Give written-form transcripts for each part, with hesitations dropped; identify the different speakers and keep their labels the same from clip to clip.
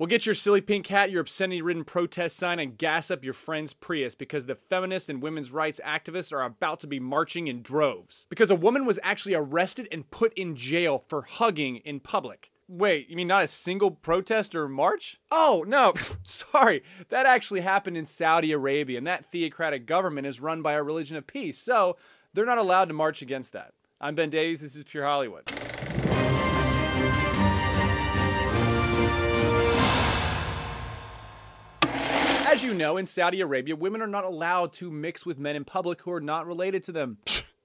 Speaker 1: Well, get your silly pink hat, your obscenity-ridden protest sign, and gas up your friend's Prius because the feminist and women's rights activists are about to be marching in droves. Because a woman was actually arrested and put in jail for hugging in public. Wait, you mean not a single protest or march? Oh, no, sorry. That actually happened in Saudi Arabia, and that theocratic government is run by a religion of peace, so they're not allowed to march against that. I'm Ben Davies, this is Pure Hollywood. As you know, in Saudi Arabia, women are not allowed to mix with men in public who are not related to them.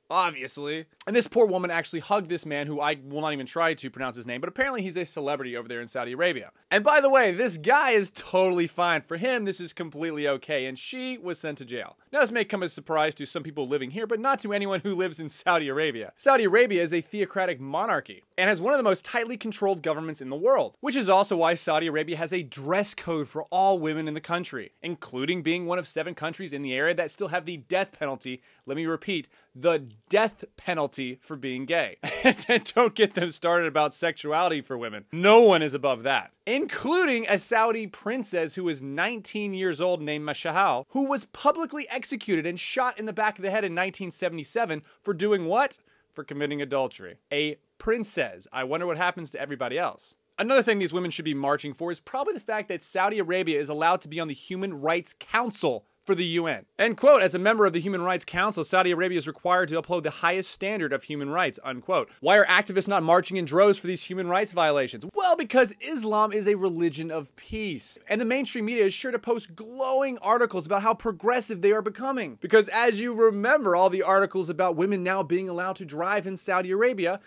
Speaker 1: Obviously. And this poor woman actually hugged this man who I will not even try to pronounce his name, but apparently he's a celebrity over there in Saudi Arabia. And by the way, this guy is totally fine. For him, this is completely okay, and she was sent to jail. Now, this may come as a surprise to some people living here, but not to anyone who lives in Saudi Arabia. Saudi Arabia is a theocratic monarchy and has one of the most tightly controlled governments in the world, which is also why Saudi Arabia has a dress code for all women in the country, including being one of 7 countries in the area that still have the death penalty. Let me repeat, the death penalty for being gay. And don't get them started about sexuality for women. No one is above that. Including a Saudi princess who is 19 years old named Mashahal, who was publicly executed and shot in the back of the head in 1977 for doing what? For committing adultery. A princess. I wonder what happens to everybody else. Another thing these women should be marching for is probably the fact that Saudi Arabia is allowed to be on the Human Rights Council for the UN. End quote. As a member of the Human Rights Council, Saudi Arabia is required to uphold the highest standard of human rights, unquote. Why are activists not marching in droves for these human rights violations? Well, because Islam is a religion of peace. And the mainstream media is sure to post glowing articles about how progressive they are becoming. Because as you remember, all the articles about women now being allowed to drive in Saudi Arabia,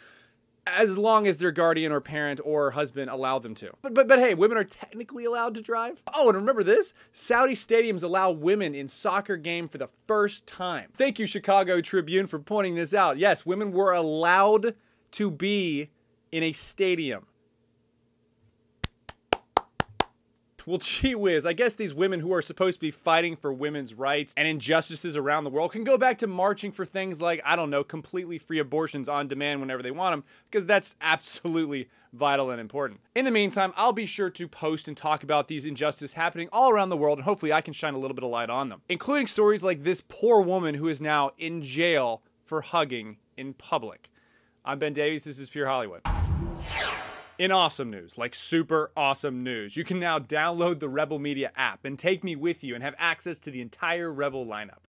Speaker 1: as long as their guardian or parent or husband allow them to. But hey, women are technically allowed to drive. Oh, and remember this? Saudi stadiums allow women in soccer game for the first time. Thank you, Chicago Tribune, for pointing this out. Yes, women were allowed to be in a stadium. Well, gee whiz, I guess these women who are supposed to be fighting for women's rights and injustices around the world can go back to marching for things like, I don't know, completely free abortions on demand whenever they want them, because that's absolutely vital and important. In the meantime, I'll be sure to post and talk about these injustices happening all around the world, and hopefully I can shine a little bit of light on them, including stories like this poor woman who is now in jail for hugging in public. I'm Ben Davies, this is Pure Hollywood. In awesome news, like super awesome news, you can now download the Rebel Media app and take me with you and have access to the entire Rebel lineup.